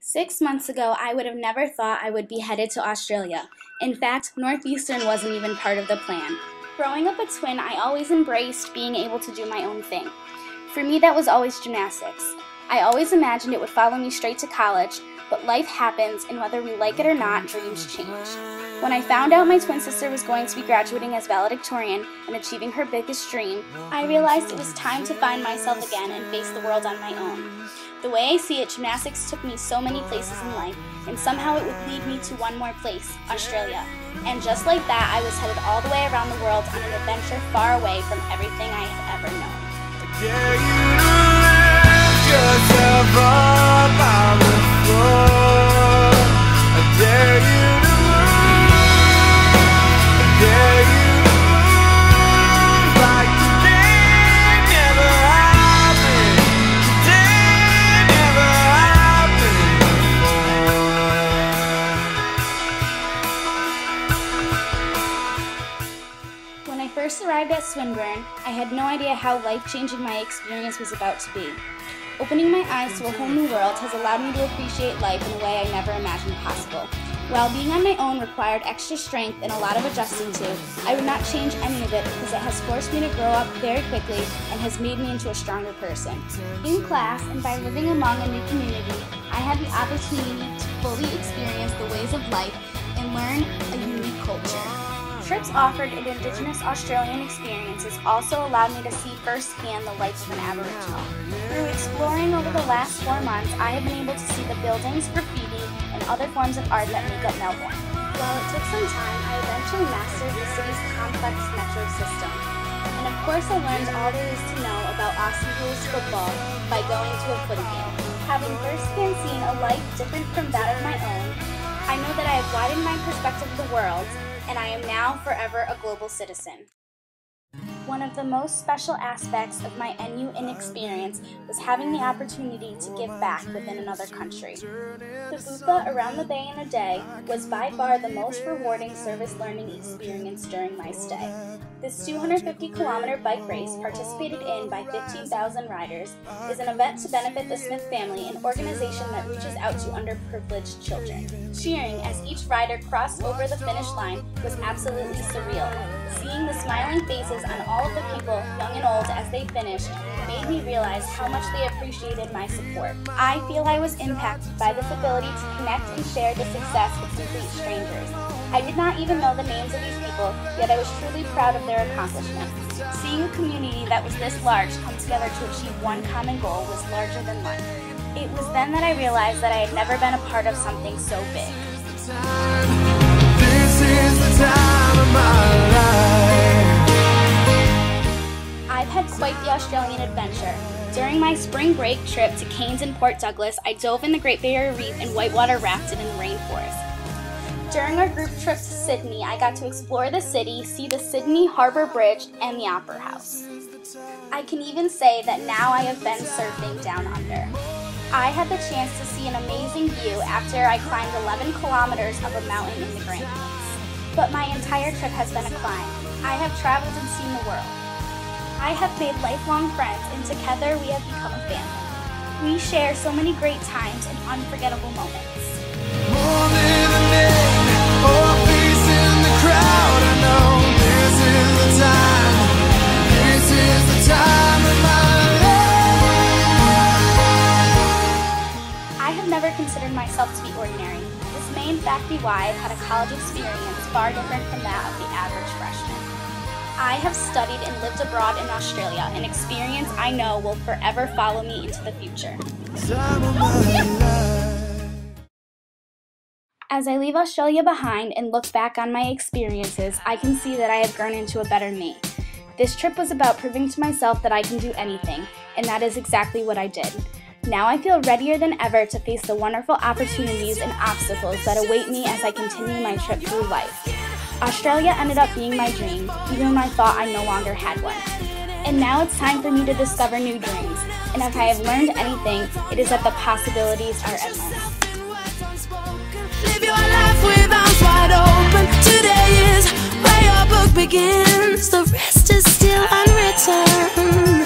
6 months ago, I would have never thought I would be headed to Australia. In fact, Northeastern wasn't even part of the plan. Growing up a twin, I always embraced being able to do my own thing. For me, that was always gymnastics. I always imagined it would follow me straight to college, but life happens, and whether we like it or not, dreams change. When I found out my twin sister was going to be graduating as valedictorian and achieving her biggest dream, I realized it was time to find myself again and face the world on my own. The way I see it, gymnastics took me so many places in life, and somehow it would lead me to one more place, Australia. And just like that, I was headed all the way around the world on an adventure far away from everything I had ever known. Dare you lift yourself up on the floor. I dare you to move. I dare you to move like today never happened. Today never happened before. When I first arrived at Swinburne, I had no idea how life-changing my experience was about to be. Opening my eyes to a whole new world has allowed me to appreciate life in a way I never imagined possible. While being on my own required extra strength and a lot of adjusting to, I would not change any of it because it has forced me to grow up very quickly and has made me into a stronger person. In class and by living among a new community, I had the opportunity to fully experience the ways of life and learn a unique culture. Trips offered in Indigenous Australian experiences also allowed me to see firsthand the life of an Aboriginal. Through exploring over the last 4 months, I have been able to see the buildings, graffiti, and other forms of art that make up Melbourne. While it took some time, I eventually mastered the city's complex metro system. And of course I learned all there is to know about Aussie rules football by going to a footy game. Having firsthand seen a life different from that of my own, I know that I have widened my perspective of the world, and I am now forever a global citizen. One of the most special aspects of my NUN experience was having the opportunity to give back within another country. The bupa around the bay in a day was by far the most rewarding service learning experience during my stay. This 250-kilometer bike race, participated in by 15,000 riders, is an event to benefit the Smith family, an organization that reaches out to underprivileged children. Cheering as each rider crossed over the finish line was absolutely surreal. Seeing the smiling faces on all of the people, young and old, as they finished, made me realize how much they appreciated my support. I feel I was impacted by this ability to connect and share the success with complete strangers. I did not even know the names of these people, yet I was truly proud of their accomplishments. Seeing a community that was this large come together to achieve one common goal was larger than life. It was then that I realized that I had never been a part of something so big. This is the time of my life. I've had quite the Australian adventure. During my spring break trip to Cairns and Port Douglas, I dove in the Great Barrier Reef and whitewater rafted in the rainforest. During our group trip to Sydney, I got to explore the city, see the Sydney Harbour Bridge, and the Opera House. I can even say that now I have been surfing down under. I had the chance to see an amazing view after I climbed 11 kilometers of a mountain in the Grampians. But my entire trip has been a climb. I have traveled and seen the world. I have made lifelong friends, and together we have become a family. We share so many great times and unforgettable moments. More than a name or a face in the crowd, I know this is the time. This is the time of my life. I have never considered myself to be ordinary. This may in fact be why I've had a college experience far different from that of the average freshman. I have studied and lived abroad in Australia, an experience I know will forever follow me into the future. Time of my life. As I leave Australia behind and look back on my experiences, I can see that I have grown into a better me. This trip was about proving to myself that I can do anything, and that is exactly what I did. Now I feel readier than ever to face the wonderful opportunities and obstacles that await me as I continue my trip through life. Australia ended up being my dream, even when I thought I no longer had one. And now it's time for me to discover new dreams, and if I have learned anything, it is that the possibilities are endless. Live your life with arms wide open. Today is where your book begins. The rest is still unwritten.